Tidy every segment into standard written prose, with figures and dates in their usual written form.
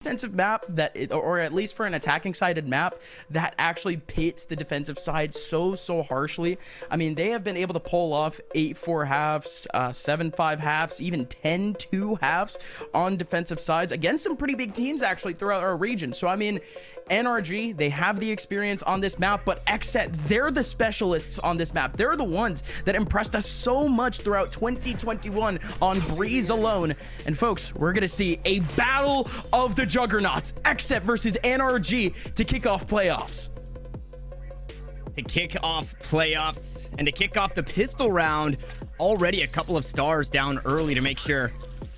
defensive map that or at least for an attacking sided map that actually pits the defensive side so harshly. I mean, they have been able to pull off 8-4 halves, 7-5 halves, even 10-2 halves on defensive sides against some pretty big teams actually throughout our region. So I mean, NRG, they have the experience on this map, but XSET, they're the specialists on this map. They're the ones that impressed us so much throughout 2021 on Breeze alone. And folks, we're gonna see a battle of the juggernauts, XSET versus NRG, to kick off playoffs. To kick off playoffs and to kick off the pistol round, already a couple of stars down early to make sure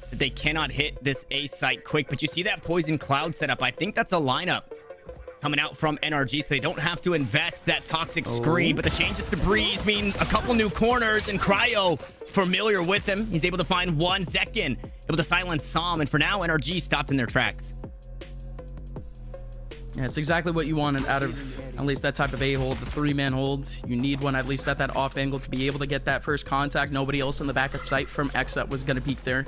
that they cannot hit this A site quick. But you see that poison cloud setup. I think that's a lineup coming out from NRG, so they don't have to invest that toxic screen. But the changes to Breeze mean a couple new corners, and Cryo familiar with him. He's able to find one. Zekin able to silence Som, and for now, NRG stopped in their tracks. Yeah, it's exactly what you wanted out of at least that type of A-hold, the three-man holds. You need one at least at that off angle to be able to get that first contact. Nobody else in the backup site from XSET was going to peek there.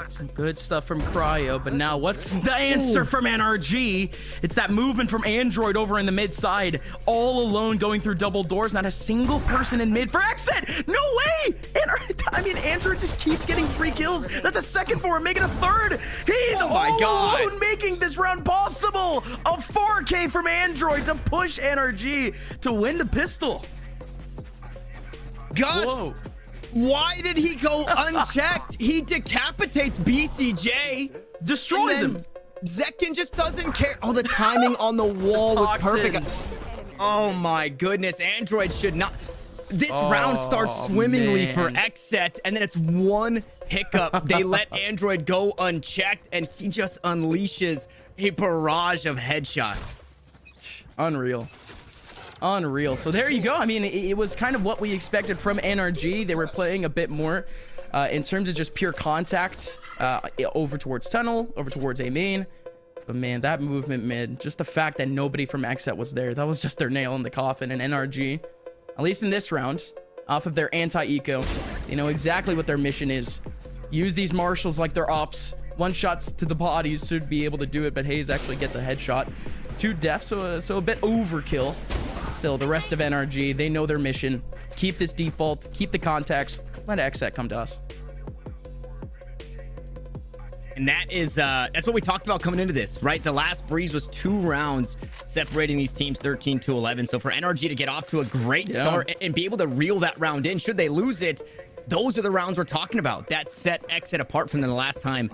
Some good stuff from Cryo, but now what's the answer from NRG? It's that movement from Android over in the mid side, all alone going through double doors. Not a single person in mid for XSET. No way! I mean, Android just keeps getting free kills. That's a second for him, making a third. He's all alone, making this round possible. A 4K from Android to push NRG to win the pistol. Gus! Whoa. Why did he go unchecked? He decapitates BCJ. Destroys him. Zekin just doesn't care. Oh, the timing on the wall was perfect. Oh my goodness. Android should not. This round starts swimmingly for XSET, and then it's one hiccup. They let Android go unchecked, and he just unleashes a barrage of headshots. Unreal. So there you go. I mean, it was kind of what we expected from NRG. They were playing a bit more in terms of just pure contact over towards tunnel, over towards A main. But man, that movement mid, just the fact that nobody from XSET was there, that was just their nail in the coffin. And NRG, at least in this round, off of their anti-eco, they know exactly what their mission is. Use these marshals like their ops. One shots to the bodies should be able to do it, but Hayes actually gets a headshot. 2 deaths, so a bit overkill. Still, the rest of NRG, they know their mission. Keep this default, keep the contacts, let XSET come to us. And that is that's what we talked about coming into this, right? The last Breeze was 2 rounds separating these teams 13-11. So for NRG to get off to a great start and be able to reel that round in, should they lose it, those are the rounds we're talking about that set XSET apart from the last time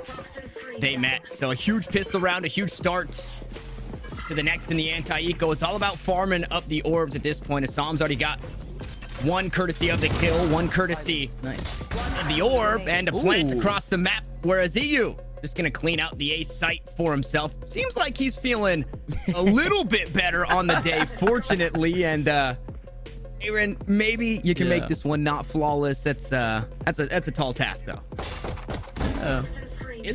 they met. So a huge pistol round, a huge start to the next in the anti-eco. It's all about farming up the orbs at this point. Assam's already got one courtesy of the kill, one courtesy of the orb, and a plant across the map, whereas EU just gonna clean out the A site for himself. Seems like he's feeling a little bit better on the day, fortunately. And Aaron, maybe you can make this one not flawless. That's a tall task though.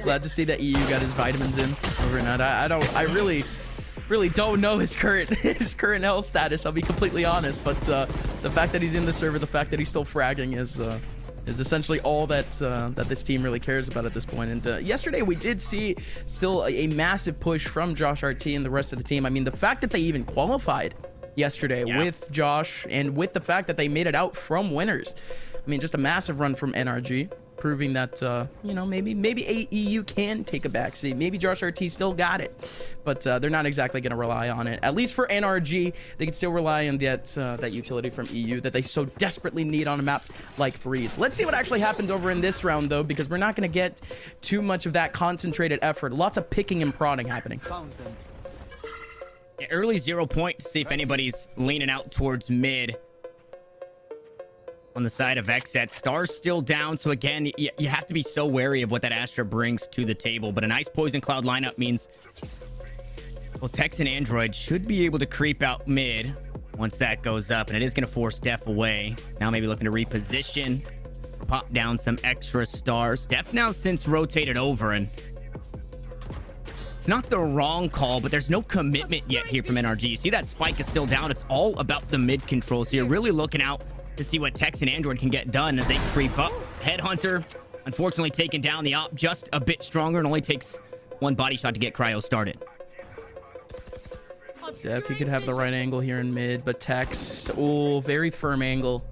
Glad to see that EU got his vitamins in overnight. I really don't know his current health status, I'll be completely honest, but the fact that he's in the server, the fact that he's still fragging is essentially all that this team really cares about at this point. And yesterday we did see still a massive push from Josh RT and the rest of the team. I mean, the fact that they even qualified yesterday with Josh, and with the fact that they made it out from winners, I mean, just a massive run from NRG, proving that you know, maybe AEU can take a backseat. Maybe Josh RT still got it, but they're not exactly going to rely on it. At least for NRG, they can still rely on that utility from EU that they so desperately need on a map like Breeze. Let's see what actually happens over in this round though, because we're not going to get too much of that concentrated effort. Lots of picking and prodding happening. Yeah, early 0 point to see if anybody's leaning out towards mid. On the side of XSET, stars still down, so again, you have to be so wary of what that Astra brings to the table. But a nice poison cloud lineup means, well, Tex and Android should be able to creep out mid once that goes up, and it is going to force Def away. Now maybe looking to reposition, pop down some extra stars. Def now since rotated over, and it's not the wrong call, but there's no commitment yet here from NRG. You see that spike is still down. It's all about the mid control, so you're really looking out to see what Tex and Android can get done as they creep up. Headhunter, unfortunately, taken down. The op just a bit stronger and only takes one body shot to get Cryo started. Yeah, if he could have the right angle here in mid, but Tex, oh, very firm angle.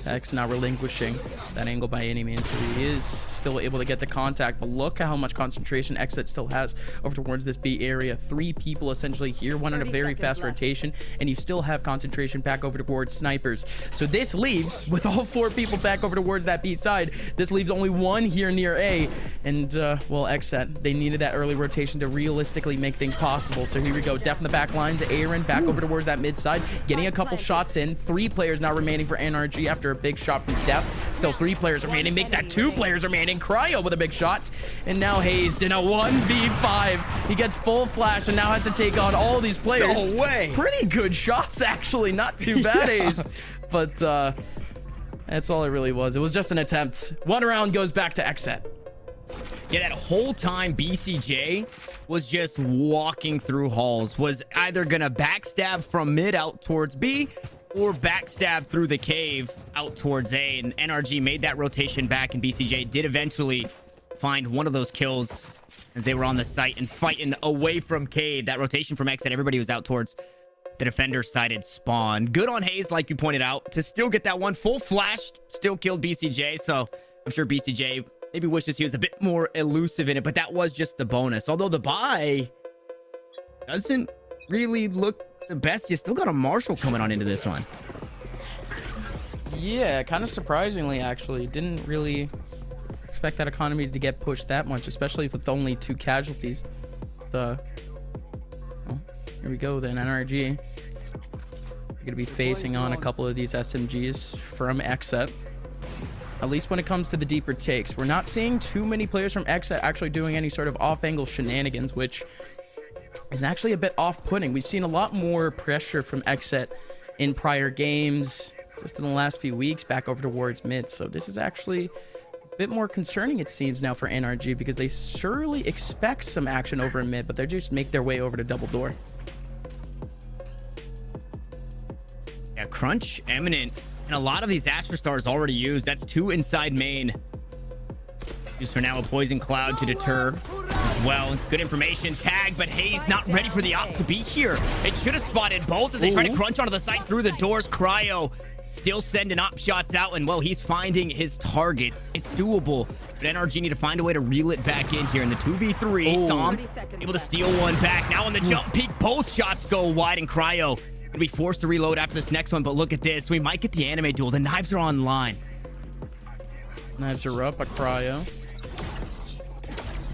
Tex not relinquishing that angle by any means, so he is still able to get the contact. But look at how much concentration XSET still has over towards this B area. 3 people essentially here, one in a very fast rotation, and you still have concentration back over towards snipers. So this leaves, with all 4 people back over towards that B side, this leaves only 1 here near A. And, well, XSET, they needed that early rotation to realistically make things possible. So here we go, Def in the back lines, Aaron back over towards that mid side, getting a couple shots in. 3 players now remaining for NRG after a big shot from Def. Still 3 players remaining, make that 2 players remaining. Cryo with a big shot, and now Hazed in a 1v5. He gets full flash and now has to take on all these players. No way. Pretty good shots, actually. Not too bad, Hazed. But that's all it really was. It was just an attempt. 1 round goes back to XSET. Yeah, that whole time BCJ was just walking through halls, was either gonna backstab from mid out towards B or backstab through the cave out towards A, and NRG made that rotation back, and BCJ did eventually find one of those kills as they were on the site and fighting away from cave. That rotation from XSET, everybody was out towards the defender-sided spawn. Good on Hayes, like you pointed out, to still get that one full flash, still killed BCJ, so I'm sure BCJ maybe wishes he was a bit more elusive in it, but that was just the bonus. Although the buy doesn't really look the best. You still got a Marshall coming on into this one. Yeah, kind of surprisingly, actually. Didn't really expect that economy to get pushed that much, especially with only 2 casualties. Well, here we go then, NRG. You're gonna be facing on a couple of these SMGs from XSET. At least when it comes to the deeper takes, we're not seeing too many players from XSET actually doing any sort of off-angle shenanigans, which is actually a bit off-putting. We've seen a lot more pressure from XSET in prior games, just in the last few weeks, back over towards mid. So this is actually a bit more concerning, it seems, now for NRG, because they surely expect some action over in mid, but they just make their way over to double door. Yeah, Crunch imminent. And a lot of these Astra Stars already used. That's 2 inside main. Used for now a Poison Cloud to deter as well. Good information. Tag, but Hayes not ready for the op to be here. It should have spotted both as they try to crunch onto the site through the doors. Cryo still sending op shots out, and well, he's finding his targets. It's doable, but NRG need to find a way to reel it back in here in the 2v3. Som able to steal one back. Now on the jump peak, both shots go wide, and Cryo gonna be forced to reload after this next one. But look at this, we might get the anime duel. The knives are online. Knives are up, a Cryo.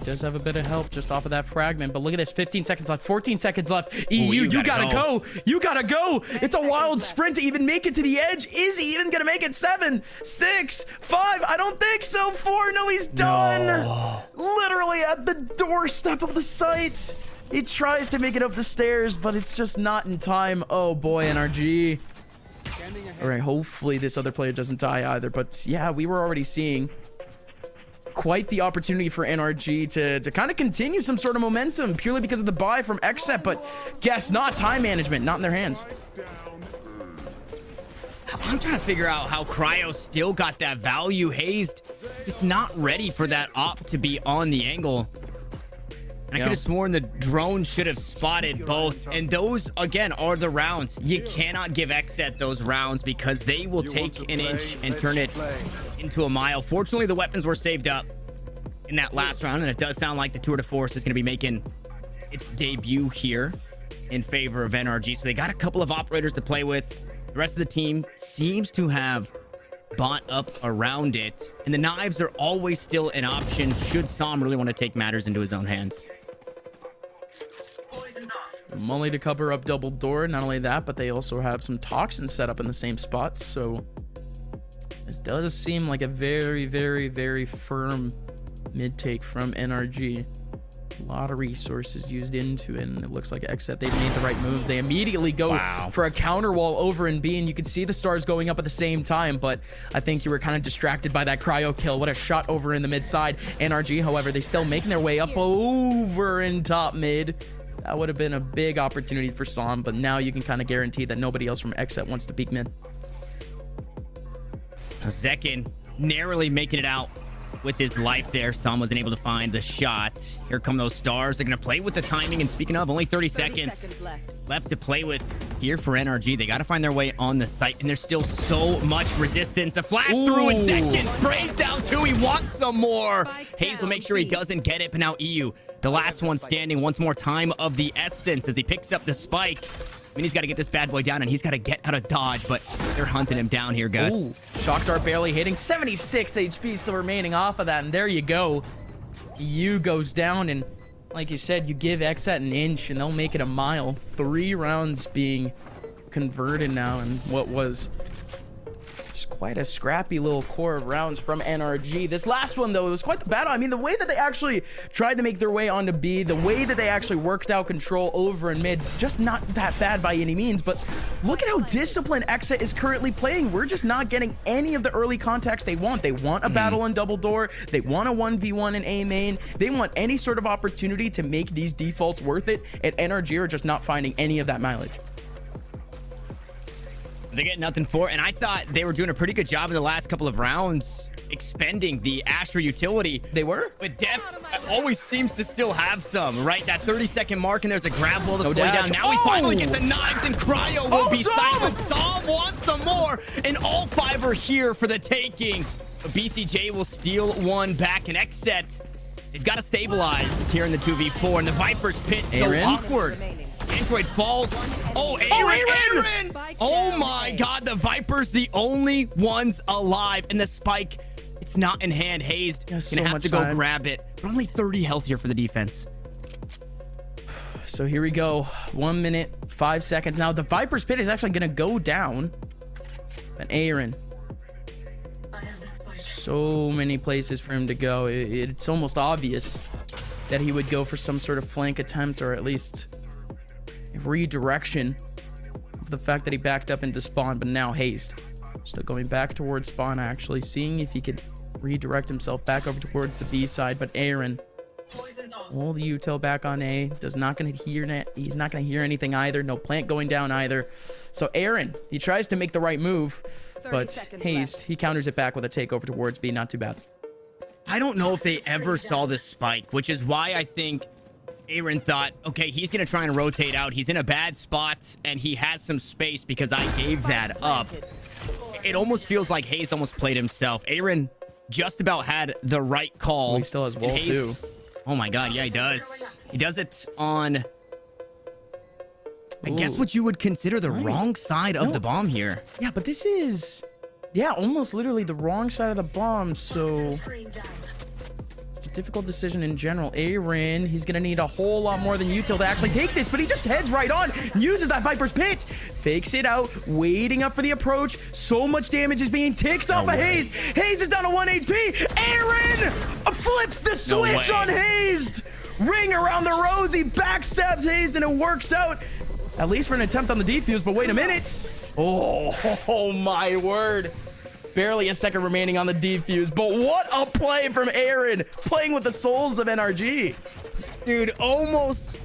Does have a bit of help just off of that fragment, but look at this, 15 seconds left, 14 seconds left. EU, you gotta go. You gotta go. It's a wild sprint to even make it to the edge. Is he even gonna make it? 7, 6, 5, I don't think so. 4, no, he's done. No. Literally at the doorstep of the site. He tries to make it up the stairs, but it's just not in time. Oh boy, NRG. All right, hopefully this other player doesn't die either, but yeah, we were already seeing quite the opportunity for NRG to kind of continue some sort of momentum purely because of the buy from XSET, but guess not. Time management not in their hands. I'm trying to figure out how Cryo still got that value. Hazed just not ready for that op to be on the angle. And I could have sworn the drone should have spotted both, and those again are the rounds. You cannot give XSET those rounds because they will take an inch and turn it into a mile. Fortunately, the weapons were saved up in that last round, and it does sound like the Tour de Force is going to be making its debut here in favor of NRG. So they got a couple of operators to play with. The rest of the team seems to have bought up around it, and the knives are always still an option should Som really want to take matters into his own hands. Only to cover up double door. Not only that, but they also have some toxins set up in the same spots. So this does seem like a very, very, very firm mid take from NRG. A lot of resources used into it, and it looks like XSET, they've made the right moves. They immediately go for a counter wall over in B, and you can see the stars going up at the same time, but I think you were kind of distracted by that cryo kill. What a shot over in the mid side. NRG, however, they still making their way up over in top mid. That would have been a big opportunity for Som, but now you can kind of guarantee that nobody else from XSET wants to peek mid. Zekin narrowly making it out with his life there. Sam wasn't able to find the shot. Here come those stars. They're going to play with the timing. And speaking of, only 30 seconds left to play with here for NRG. They got to find their way on the site, and there's still so much resistance. A flash through in seconds. Sprays down two. He wants some more. Hayes will make sure he doesn't get it, but now EU, the last one standing. Once more time of the essence as he picks up the spike. I mean, he's got to get this bad boy down, and he's got to get out of dodge, but they're hunting him down here, Gus. Ooh, shock dart barely hitting. 76 HP still remaining off of that, and there you go. EU goes down, and like you said, you give XSET an inch, and they'll make it a mile. 3 rounds being converted now, and what was just quite a scrappy little core of rounds from NRG. This last one, though, it was quite the battle. I mean, the way that they actually tried to make their way onto B, the way that they actually worked out control over and mid, just not that bad by any means. But look at how disciplined XSET is currently playing. We're just not getting any of the early contacts they want. They want a battle on double door. They want a 1v1 in A main. They want any sort of opportunity to make these defaults worth it. And NRG are just not finding any of that mileage. They get nothing for it, and I thought they were doing a pretty good job in the last couple of rounds expending the Astra utility. They were? But Def always seems to still have some, right? That 30-second mark, and there's a grab wall to slow down. Now we finally get the knives, and Cryo will be silent. Psalm wants some more, and all 5 are here for the taking. But BCJ will steal one back, and XSET, they've got to stabilize here in the 2v4, and the Viper's pit so awkward. Android falls. Oh, Aaron! Oh my God, the Viper's the only ones alive, and the spike, it's not in hand. Hayes gonna have to go grab it, but only 30 health here for the defense. So here we go. 1 minute, 5 seconds. Now the Viper's pit is actually gonna go down. And Aaron, so many places for him to go. It's almost obvious that he would go for some sort of flank attempt, or at least redirection of the fact that he backed up into spawn. But now Haste still going back towards spawn, actually seeing if he could redirect himself back over towards the B side. But Aaron, all the util back on A, does not going to hear that. He's not going to hear anything either. No plant going down either. So Aaron, he tries to make the right move, but Haste, he counters it back with a takeover towards B. Not too bad. I don't know if they ever saw this spike, which is why I think Aaron thought, okay, he's going to try and rotate out. He's in a bad spot, and he has some space because I gave that up. It almost feels like Hayes almost played himself. Aaron just about had the right call. Well, he still has wall, too. Oh, my God. Yeah, he does. He does it on, I guess, what you would consider the wrong side of the bomb here. Yeah, but this is, yeah, almost literally the wrong side of the bomb, so difficult decision in general. Aaron, he's gonna need a whole lot more than util to actually take this, but he just heads right on, uses that Viper's pit, fakes it out, waiting up for the approach. So much damage is being ticked off of Hayes. Hayes is down to 1 HP. Aaron flips the switch on Hayes. Ring around the rosy, backstabs Hayes, and it works out, at least for an attempt on the defuse. But wait a minute. Oh my word. Barely a second remaining on the defuse, but what a play from Aaron, playing with the souls of NRG. Dude, almost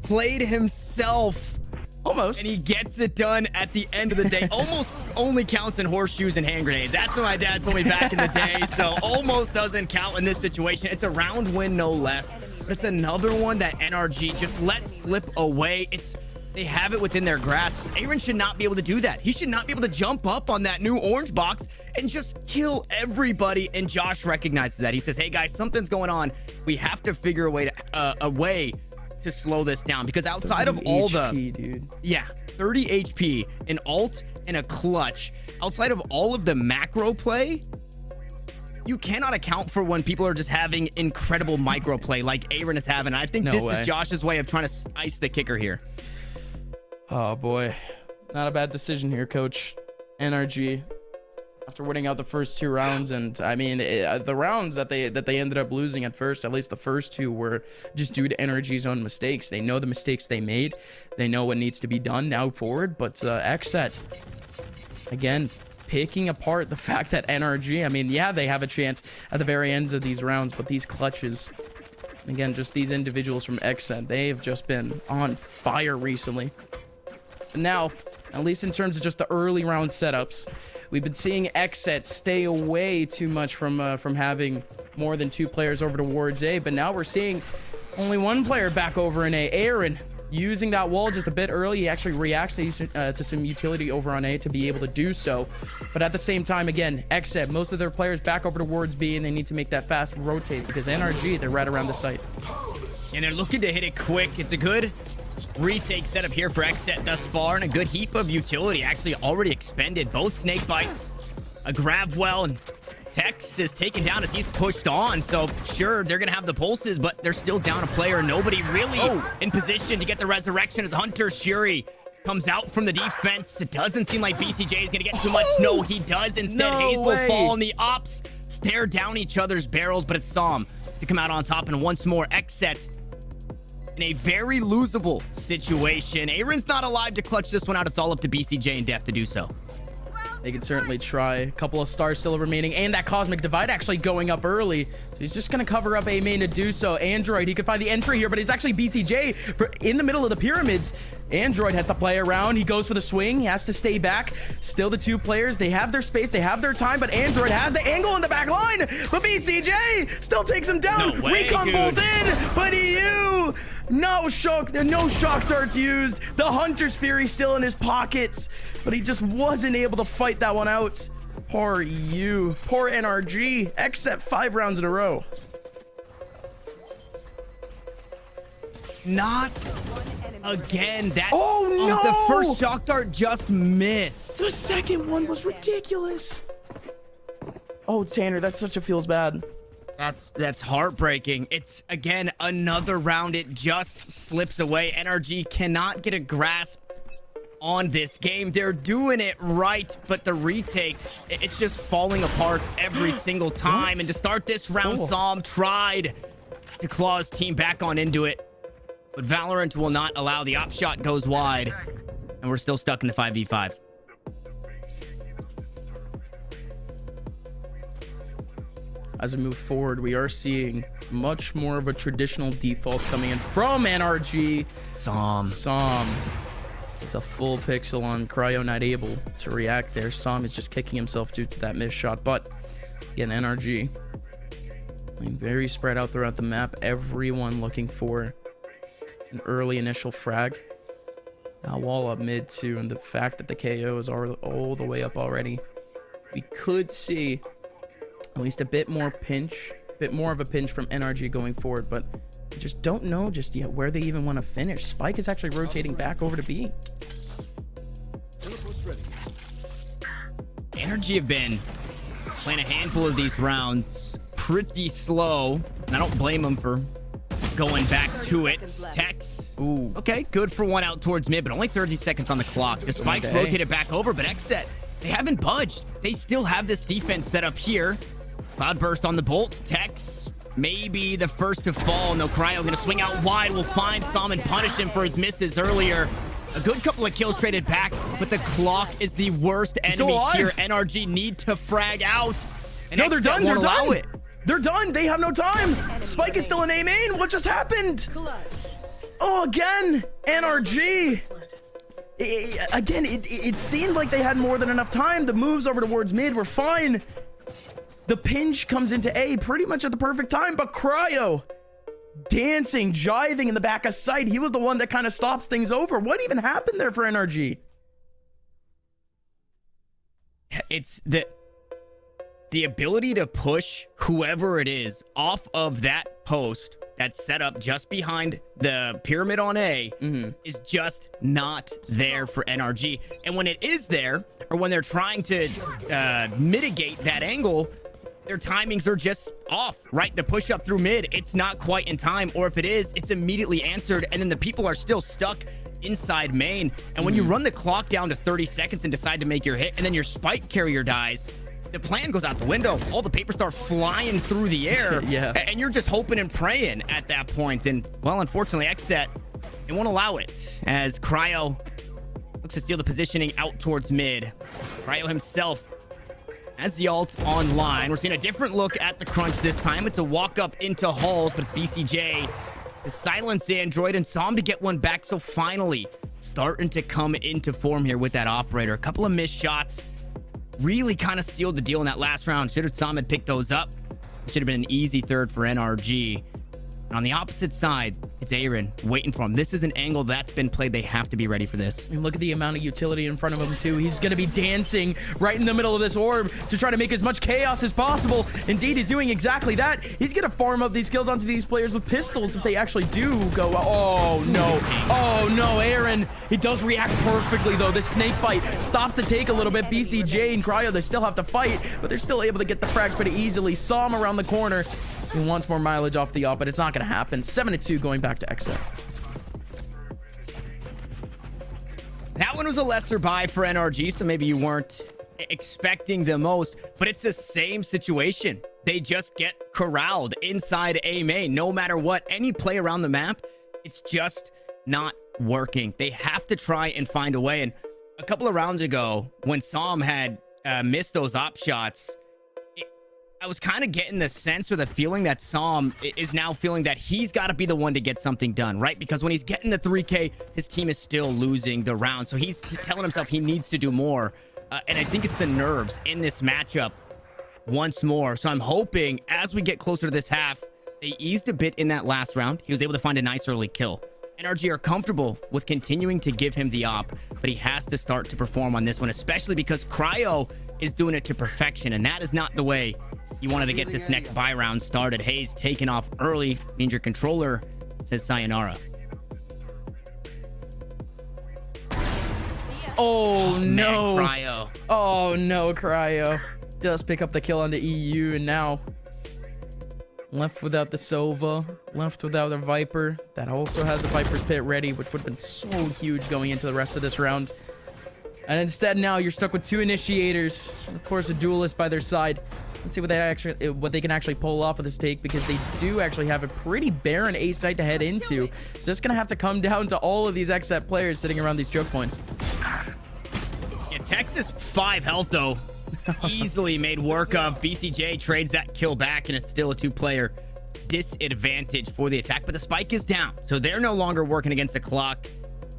played himself. Almost. And he gets it done at the end of the day. Almost only counts in horseshoes and hand grenades. That's what my dad told me back in the day. So almost doesn't count in this situation. It's a round win, no less. But it's another one that NRG just let slip away. They have it within their grasp. Aaron should not be able to do that. He should not be able to jump up on that new orange box and just kill everybody. And Josh recognizes that. He says, hey guys, something's going on. We have to figure a way to slow this down, because outside of all HP, dude. Yeah, 30 HP, an ult and a clutch. Outside of all of the macro play, you cannot account for when people are just having incredible micro play like Aaron is having. I think this is Josh's way of trying to ice the kicker here. Oh boy, not a bad decision here, coach. NRG, after winning out the first 2 rounds, and I mean the rounds that they ended up losing at first, at least the first 2, were just due to NRG's own mistakes. They know the mistakes they made, they know what needs to be done now forward. But XSET, again, picking apart the fact that NRG, I mean, yeah, they have a chance at the very ends of these rounds, but these clutches, again, just these individuals from XSET, they have just been on fire recently. Now, at least in terms of just the early round setups, we've been seeing XSET stay away too much from having more than 2 players over towards A, but now we're seeing only 1 player back over in A. Aaron using that wall just a bit early. He actually reacts to some utility over on A to be able to do so. But at the same time, again, XSET, most of their players back over towards B, and they need to make that fast rotate because NRG, they're right around the site. And they're looking to hit it quick. It's a good retake setup here for XSET thus far, and a good heap of utility actually already expended. Both snake bites, a grab well, and Tex is taken down as he's pushed on. So sure, they're gonna have the pulses, but they're still down a player. Nobody really in position to get the resurrection as Hunter Shuri comes out from the defense. It doesn't seem like BCJ is gonna get too much. No, he does. Instead, Hayes will fall, and the ops stare down each other's barrels, but it's Psalm to come out on top. And once more, XSET in a very losable situation. Aaron's not alive to clutch this one out. It's all up to BCJ and Def to do so. They can certainly try. A couple of stars still remaining, and that Cosmic Divide actually going up early. So he's just going to cover up A main to do so. Android, he could find the entry here, but it's actually BCJ in the middle of the pyramids. Android has to play around. He goes for the swing. He has to stay back. Still the 2 players. They have their space. They have their time, but Android has the angle in the back line. But BCJ still takes him down. No way, Recon bolt in, but EU. No shock darts used. The Hunter's Fury still in his pockets, but he just wasn't able to fight that one out. Poor EU. Poor NRG. XSET 5 rounds in a row. Not again. That no! The first shock dart just missed. The second one was ridiculous. Oh, Tanner, that such a feels bad. That's heartbreaking. It's again another round. It just slips away. NRG cannot get a grasp on this game. They're doing it right, but the retakes, it's just falling apart every single time. What? And to start this round, Psalm tried to claw his team back on into it, but Valorant will not allow. The op shot goes wide, and we're still stuck in the 5v5. As we move forward, we are seeing much more of a traditional default coming in from NRG. Psalm. It's a full pixel on Cryo, not able to react there. Psalm is just kicking himself due to that missed shot. But again, NRG playing very spread out throughout the map. Everyone looking for an early initial frag. Now wall up mid too, and the fact that the KO is all the way up already, we could see at least a bit more of a pinch from NRG going forward, but I just don't know just yet where they even want to finish. Spike is actually rotating back over to B. NRG have been playing a handful of these rounds pretty slow, and I don't blame them for going back to it. Tex. Ooh. Okay, good for one out towards mid, but only 30 seconds on the clock. The Spike's rotated back over, but XSET, they haven't budged. They still have this defense set up here. Cloudburst on the bolt. Tex, maybe the first to fall. No, Cryo gonna swing out wide. We'll find Psalm and punish him for his misses earlier. A good couple of kills traded back, but the clock is the worst enemy here. NRG need to frag out. And no, they're done. They're done. It. They're done. They have no time. Spike is still in A main. What just happened? Oh, again, NRG. It seemed like they had more than enough time. The moves over towards mid were fine. The pinch comes into A pretty much at the perfect time, but Cryo dancing, jiving in the back of sight. He was the one that kind of stops things over. What even happened there for NRG? It's the ability to push whoever it is off of that post that's set up just behind the pyramid on A is just not there for NRG. And when it is there, or when they're trying to mitigate that angle, their timings are just off, right? The push up through mid, it's not quite in time, or if it is, it's immediately answered, and then the people are still stuck inside main. And when you run the clock down to 30 seconds and decide to make your hit, and then your spike carrier dies, the plan goes out the window. All the papers start flying through the air. Yeah. And you're just hoping and praying at that point. And, well, unfortunately, XSET, they won't allow it as Cryo looks to steal the positioning out towards mid. Cryo himself has the ult online. We're seeing a different look at the crunch this time. It's a walk up into halls, but it's BCJ to silence Android and saw him to get one back. So finally starting to come into form here with that operator. A couple of missed shots really kind of sealed the deal in that last round. Should have Sam had picked those up. It should have been an easy third for NRG. And on the opposite side, it's Aaron waiting for him. This is an angle that's been played. They have to be ready for this. And look at the amount of utility in front of him, too. He's going to be dancing right in the middle of this orb to try to make as much chaos as possible. Indeed, he's doing exactly that. He's going to farm up these kills onto these players with pistols if they actually do go. Oh, no. Oh, no. Aaron, he does react perfectly, though. This snake fight stops the take a little bit. BCJ and Cryo, they still have to fight, but they're still able to get the frags pretty easily. Saw him around the corner. He wants more mileage off the op, but it's not going to happen. 7-2 going back to XSET. That one was a lesser buy for NRG, so maybe you weren't expecting the most, but it's the same situation. They just get corralled inside A main. No matter what, any play around the map, it's just not working. They have to try and find a way. And a couple of rounds ago, when Psalm had missed those op shots, I was kind of getting the sense or the feeling that Psalm is now feeling that he's got to be the one to get something done, right? Because when he's getting the 3K, his team is still losing the round. So he's telling himself he needs to do more. And I think it's the nerves in this matchup once more. So I'm hoping as we get closer to this half, they eased a bit in that last round. He was able to find a nice early kill. NRG are comfortable with continuing to give him the op, but he has to start to perform on this one, especially because Cryo is doing it to perfection. And that is not the way you wanted to get this next buy round started. Hayes taking off early means your controller says sayonara. Oh, no. Cryo. Oh, no, Cryo. Does pick up the kill on the EU, and now left without the Sova, left without a Viper. That also has a Viper's Pit ready, which would have been so huge going into the rest of this round. And instead now you're stuck with two initiators. Of course, a duelist by their side. Let's see what they can actually pull off of this take, because they do actually have a pretty barren A site to head into. So it's going to have to come down to all of these XSET players sitting around these choke points. Yeah, Texas 5 health, though. Easily made work of. BCJ trades that kill back, and it's still a two-player disadvantage for the attack. But the spike is down, so they're no longer working against the clock.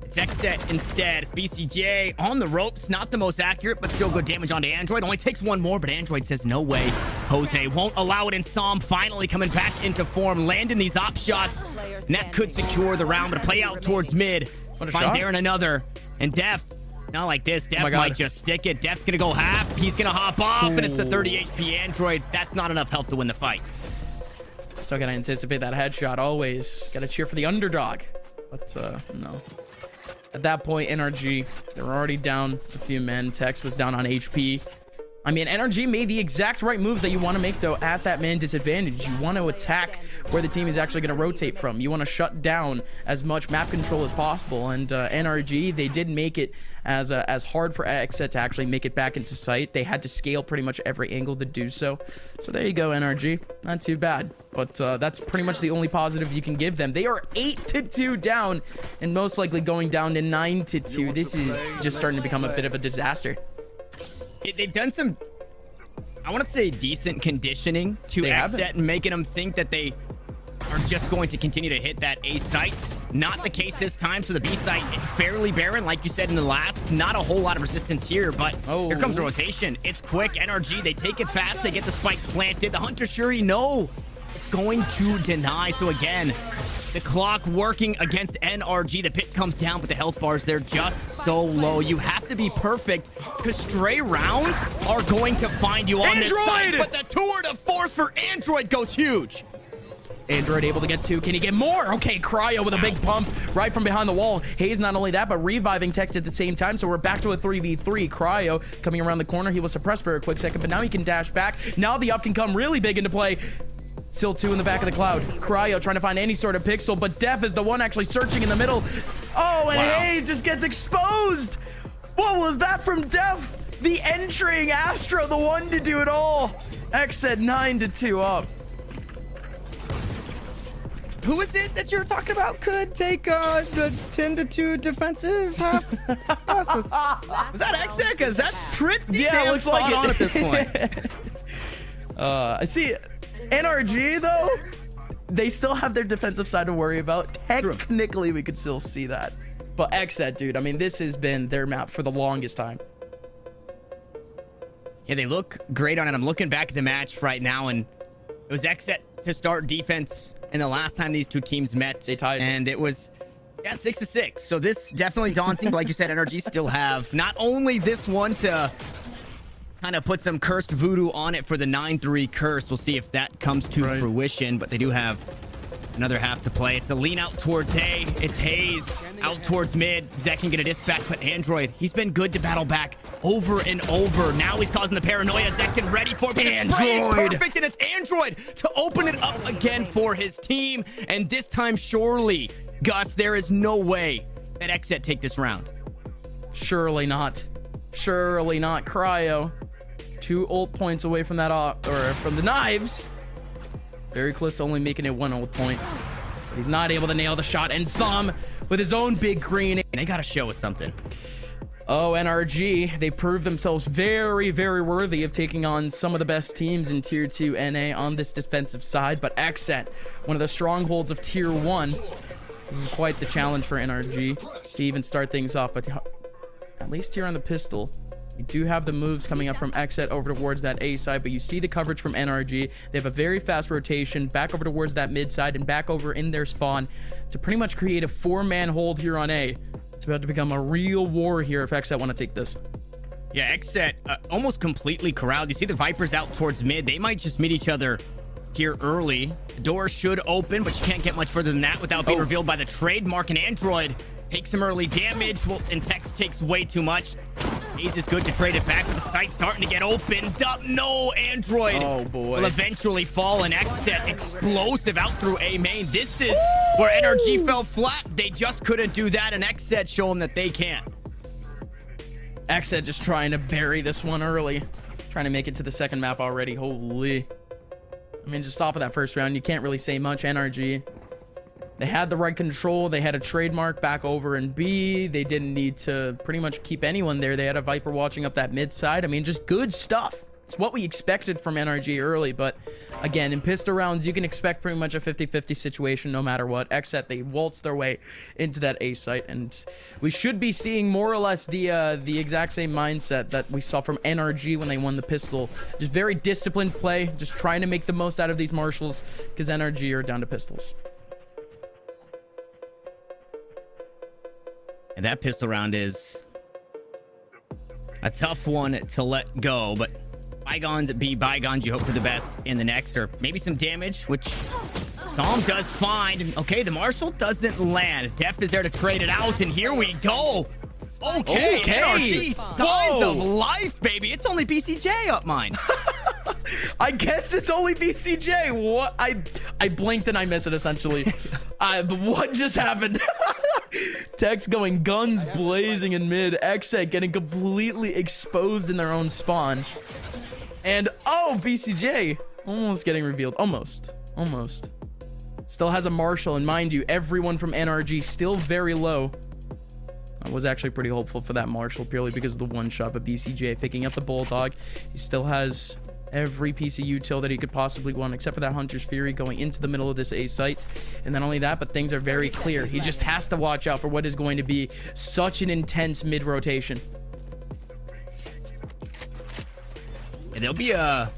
It's XSET instead. It's BCJ on the ropes. Not the most accurate, but still good damage onto Android. Only takes one more, but Android says no way. Jose won't allow it, and Psalm finally coming back into form, landing these op shots. And that could secure the round, but a play out towards mid. Finds Aaron another. And Def, not like this. Def might just stick it. Def's going to go half. He's going to hop off, and it's the 30 HP Android. That's not enough health to win the fight. Still got to anticipate that headshot always. Got to cheer for the underdog. But, no. At that point, NRG, they were already down a few men. Tex was down on HP. I mean, NRG made the exact right move that you want to make, though, at that man disadvantage. You want to attack where the team is actually going to rotate from. You want to shut down as much map control as possible. And NRG, they did make it as hard for XSET to actually make it back into sight. They had to scale pretty much every angle to do so. So there you go, NRG. Not too bad. But that's pretty much the only positive you can give them. They are 8-2 down, and most likely going down to 9-2. This is just starting to become a bit of a disaster. They've done some, I want to say, decent conditioning to XSET and making them think that they are just going to continue to hit that A site. Not the case this time. So the B site fairly barren, like you said in the last. Not a whole lot of resistance here, but here comes the rotation. It's quick. NRG, they take it fast. They get the spike planted. The Hunter Shuri, no, it's going to deny. So again, the clock working against NRG. The pit comes down, but the health bars, they're just so low. You have to be perfect, because stray rounds are going to find you on this side. But the tour de force for Android goes huge. Android able to get two. Can he get more? Okay, Cryo with a big pump right from behind the wall. Hayes not only that, but reviving Text at the same time. So we're back to a 3v3. Cryo coming around the corner. He was suppressed for a quick second, but now he can dash back. Now the up can come really big into play. Still two in the back of the cloud. Cryo trying to find any sort of pixel, but Def is the one actually searching in the middle. Oh, and Hayes just gets exposed. What was that from Def? The entering Astro, the one to do it all. XSET 9-2 up. Who is it that you're talking about could take the 10-2 defensive half? was that XSET? Because that's pretty damn spot on at this point. I see. NRG, though, they still have their defensive side to worry about. Technically, we could still see that. But XSET, dude, I mean, this has been their map for the longest time. Yeah, they look great on it. I'm looking back at the match right now, and It was XSET to start defense, and the last time these two teams met, they tied. And it was, yeah, 6-6. So this definitely daunting. But like you said, NRG still have not only this one to kind of put some cursed voodoo on it for the 9-3 curse. We'll see if that comes to fruition, but they do have another half to play. It's a lean out towards A. It's Hayes out towards mid. Zekin gonna dispatch, but Android, he's been good to battle back over and over. Now he's causing the paranoia. Zekin ready for it, but the spray is perfect, and it's Android to open it up again for his team. And this time, surely, Gus, there is no way that XSET take this round. Surely not. Surely not. Cryo. 2 ult points away from that, or from the knives. Very close to only making it 1 ult point. But he's not able to nail the shot, and some with his own big green. They gotta show us something. Oh, NRG, they proved themselves very, very worthy of taking on some of the best teams in Tier 2 NA on this defensive side. But XSET, one of the strongholds of Tier 1, this is quite the challenge for NRG to even start things off. But at least here on the pistol, you do have the moves coming up from XSET over towards that A side, but you see the coverage from NRG. They have a very fast rotation back over towards that mid side and back over in their spawn to pretty much create a 4-man hold here on A. It's about to become a real war here if XSET want to take this. Yeah, XSET almost completely corralled. You see the Vipers out towards mid. They might just meet each other here early. The door should open, but you can't get much further than that without being revealed by the trademark. And Android takes some early damage. Well, and Tex takes way too much. Hayes is good to trade it back, but the site's starting to get opened up. No, Android will eventually fall, and XSET explosive out through A main. This is where NRG fell flat. They just couldn't do that, and XSET show them that they can. XSET just trying to bury this one early. Trying to make it to the second map already. Holy. I mean, just off of that first round, you can't really say much. NRG, they had the right control. They had a trademark back over in B. They didn't need to pretty much keep anyone there. They had a Viper watching up that mid side. I mean, just good stuff. It's what we expected from NRG early, but again, in pistol rounds, you can expect pretty much a 50-50 situation no matter what. XSET, they waltz their way into that A site, and we should be seeing more or less the exact same mindset that we saw from NRG when they won the pistol. Just very disciplined play, just trying to make the most out of these marshals, because NRG are down to pistols. And that pistol round is a tough one to let go, but bygones be bygones. You hope for the best in the next, or maybe some damage, which Psalm does find. Okay, the Marshal doesn't land. Def is there to trade it out, and here we go. Okay. NRG, signs of life, baby. It's only BCJ up mine. I guess it's only BCJ. What? I blinked and I missed it, essentially. What just happened? Tex going guns blazing in mid. XSET getting completely exposed in their own spawn. And BCJ almost getting revealed. Almost. Still has a Marshal, and mind you, everyone from NRG still very low. I was actually pretty hopeful for that Marshal purely because of the one shot, but BCJ picking up the Bulldog. He still has every piece of util that he could possibly want, except for that Hunter's Fury going into the middle of this A site. And not only that, but things are very clear. He just has to watch out for what is going to be such an intense mid rotation. And there'll be a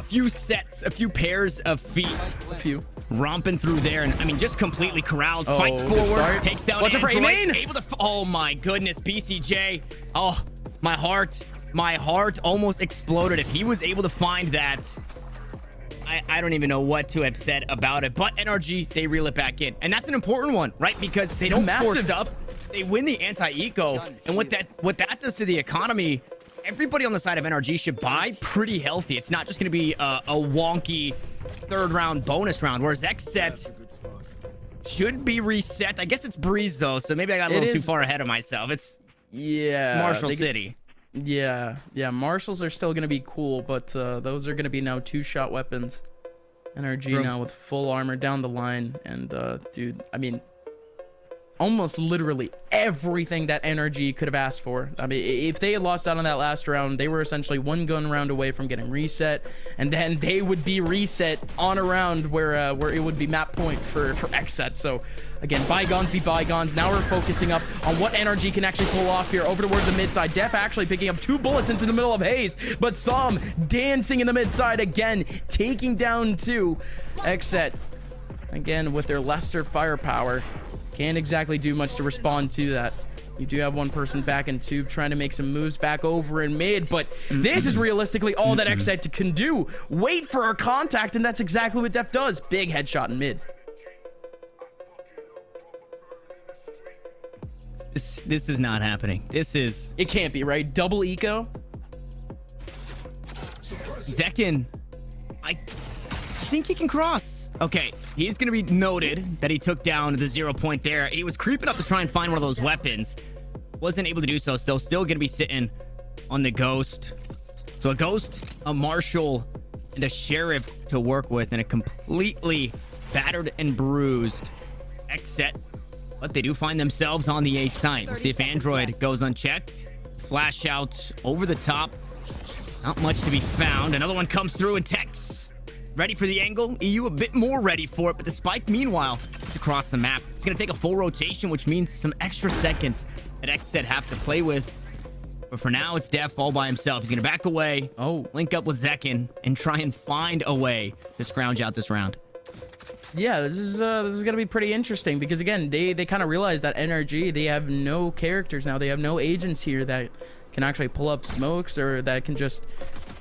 few sets, a few pairs of feet. A few. Romping through there, and I mean, just completely corralled. Fights forward, takes down What's Android, for main? able to. Oh my goodness, BCJ. Oh, my heart almost exploded. If he was able to find that, I don't even know what to have said about it. But NRG, they reel it back in, and that's an important one, right? Because they don't force up. They win the anti-eco, and what that does to the economy. Everybody on the side of NRG should buy pretty healthy. It's not just going to be a wonky third round bonus round, whereas XSET should be reset. I guess it's Breeze though, so maybe I got a little too far ahead of myself. It's Marshall City. Yeah, Marshals are still gonna be cool, but those are gonna be now 2-shot weapons. NRG now with full armor down the line, and dude, I mean, almost literally everything that NRG could have asked for. I mean, if they had lost out on that last round, they were essentially one gun round away from getting reset, and then they would be reset on a round where it would be map point for XSET. So again, bygones be bygones. Now we're focusing up on what NRG can actually pull off here over towards the mid side. Def actually picking up 2 bullets into the middle of Hayes, but Som dancing in the mid side again, taking down 2. XSET again with their lesser firepower can't exactly do much to respond to that. You do have one person back in tube trying to make some moves back over in mid, but this is realistically all that XSET can do. Wait for a contact, and that's exactly what Def does. Big headshot in mid. This is not happening. It can't be, right? Double eco. Zekin, I think he can cross. Okay, he's going to be noted that he took down the 0 point there. He was creeping up to try and find one of those weapons. Wasn't able to do so. Still going to be sitting on the Ghost. So a Ghost, a Marshal, and a Sheriff to work with, and a completely battered and bruised XSET. But they do find themselves on the A site. We'll see if Android goes unchecked. Flash out over the top. Not much to be found. Another one comes through and Tex. Ready for the angle. EU a bit more ready for it, but the spike, meanwhile, it's across the map. It's going to take a full rotation, which means some extra seconds that XSET have to play with. But for now, it's Def all by himself. He's going to back away, link up with Zekin, and try and find a way to scrounge out this round. Yeah, this is gonna be pretty interesting because again, they kind of realize that NRG, they have no characters now. They have no agents here that can actually pull up smokes or that can just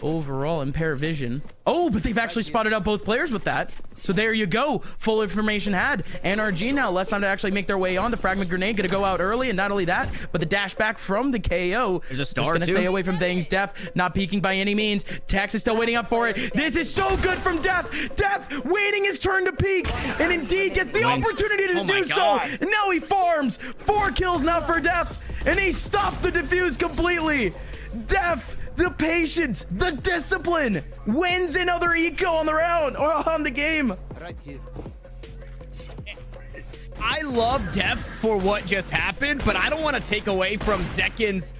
overall impair vision. Oh, but they've actually spotted out both players with that. So there you go. Full information had. NRG now less time to actually make their way on. The fragment grenade gonna go out early, and not only that, but the dash back from the KO. There's a star just gonna too. stay away from things. Def not peeking by any means. Tex is still waiting up for it. This is so good from Def. Def waiting his turn to peek, and indeed gets the opportunity to do so. Now he farms 4 kills now for Def, and he stopped the defuse completely. Def, the patience, the discipline, wins another eco on the round or on the game. Right here. I love Def for what just happened, but I don't want to take away from Zekin's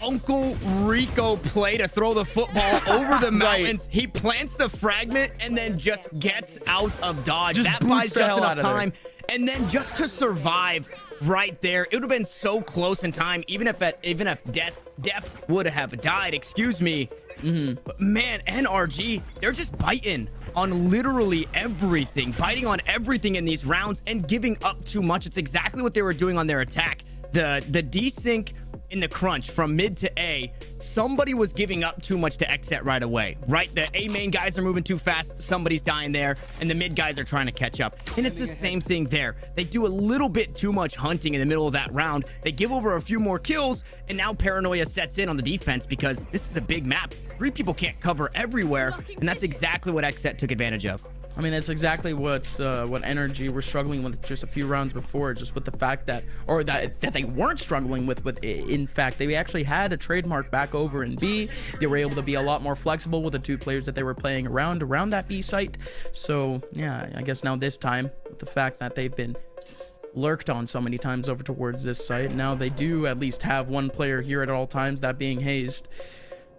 Uncle Rico play to throw the football over the mountains. He plants the fragment and then just gets out of dodge. Just that boots buys the just hell enough out of time. And then just to survive right there, it would have been so close in time, even if Def would have died, excuse me. But man, NRG, they're just biting on literally everything, biting on everything in these rounds and giving up too much. It's exactly what they were doing on their attack. The desync in the crunch from mid to A, somebody was giving up too much to XSET right away, right? The A main guys are moving too fast, somebody's dying there, and the mid guys are trying to catch up. And it's the same thing there. They do a little bit too much hunting in the middle of that round. They give over a few more kills, and now paranoia sets in on the defense because this is a big map. 3 people can't cover everywhere, and that's exactly what XSET took advantage of. I mean, that's exactly what NRG were struggling with just a few rounds before, just with the fact that, or that they weren't struggling with in fact, they actually had a trademark back over in B. They were able to be a lot more flexible with the 2 players that they were playing around that B site. So yeah, I guess now this time, with the fact that they've been lurked on so many times over towards this site, now they do at least have one player here at all times, that being Hazed.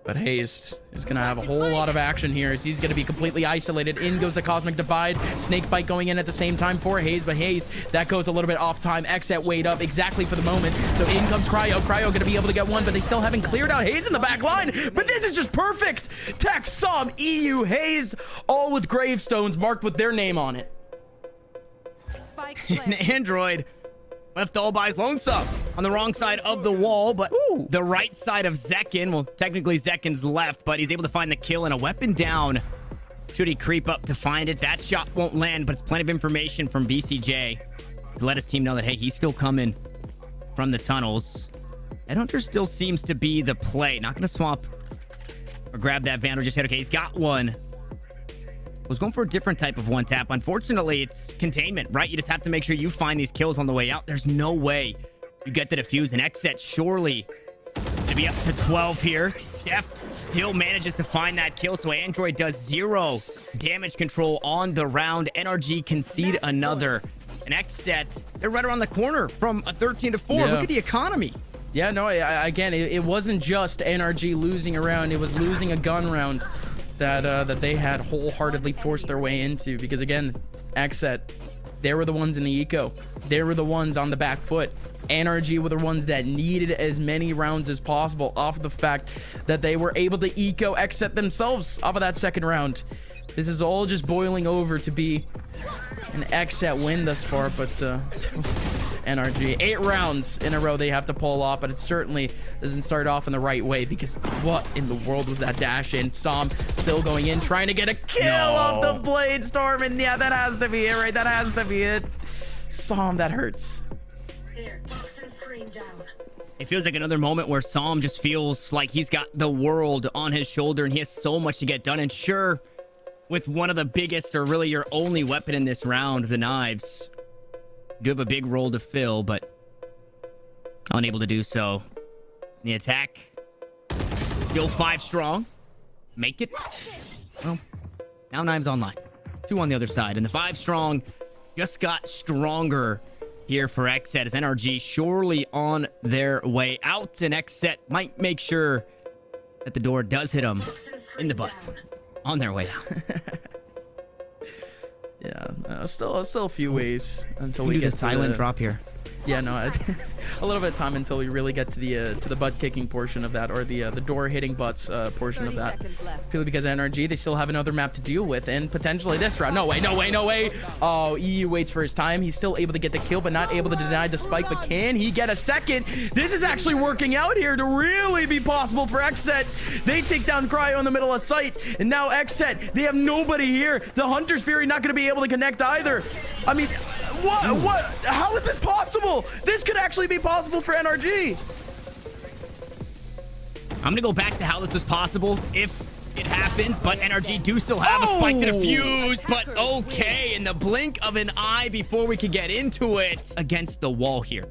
But Hazed is going to have a whole lot of action here as he's going to be completely isolated. In goes the Cosmic Divide. Snakebite going in at the same time for Hayes, but Hayes, that goes a little bit off time. XSET weighed up exactly for the moment. So in comes Cryo. Cryo going to be able to get one, but they still haven't cleared out Hayes in the back line. But this is just perfect. Tex, Som, EU, Hayes, all with gravestones marked with their name on it. And Android left all by his lone sub on the wrong side of the wall, but the right side of Zekin. Well, technically Zekin's left, but he's able to find the kill and a weapon down. Should he creep up to find it? That shot won't land, but it's plenty of information from BCJ to let his team know that, hey, he's still coming from the tunnels. Headhunter still seems to be the play. Not going to swap or grab that Vandal just yet. Okay, he's got one. Was going for a different type of one tap. Unfortunately, it's containment, right? You just have to make sure you find these kills on the way out. There's no way you get the defuse, and XSET surely to be up to 12 here. Def still manages to find that kill, so Android does 0 damage control on the round. NRG concede another, and And XSET, they're right around the corner from a 13-4. Yeah. Look at the economy. Yeah, no, again, it wasn't just NRG losing a round. It was losing a gun round that they had wholeheartedly forced their way into. Because, again, XSET, they were the ones in the eco. They were the ones on the back foot. NRG were the ones that needed as many rounds as possible off of the fact that they were able to eco XSET themselves off of that second round. This is all just boiling over to be an XSET win thus far, but NRG, 8 rounds in a row they have to pull off, but it certainly doesn't start off in the right way, because what in the world was that dash in? Som still going in, trying to get a kill off the Blade Storm, and yeah, that has to be it, right? That has to be it. Som, that hurts. It feels like another moment where Som just feels like he's got the world on his shoulder and he has so much to get done. And sure, with one of the biggest, or really your only weapon in this round, the knives, you do have a big role to fill, but unable to do so. The attack, still 5 strong. Make it. Well, now knives online. 2 on the other side, and the 5 strong just got stronger here for XSET, as NRG surely on their way out, and XSET might make sure that the door does hit them in the butt on their way out. Yeah, still a few ways until we get get the silent drop here. Yeah, no, a little bit of time until we really get to the butt kicking portion of that, or the door hitting butts portion of that. Purely because NRG, they still have another map to deal with, and potentially this round. No way, no way, no way. Oh, EU waits for his time. He's still able to get the kill, but not able to deny the spike. But can he get a second? This is actually working out here to really be possible for XSET. They take down Cryo in the middle of sight, and now XSET, they have nobody here. The Hunter's Fury not going to be able to connect either. I mean, what? How is this possible? This could actually be possible for NRG. I'm gonna go back to how this was possible if it happens, but NRG do still have a spike to defuse, but okay, in the blink of an eye before we could get into it, against the wall here.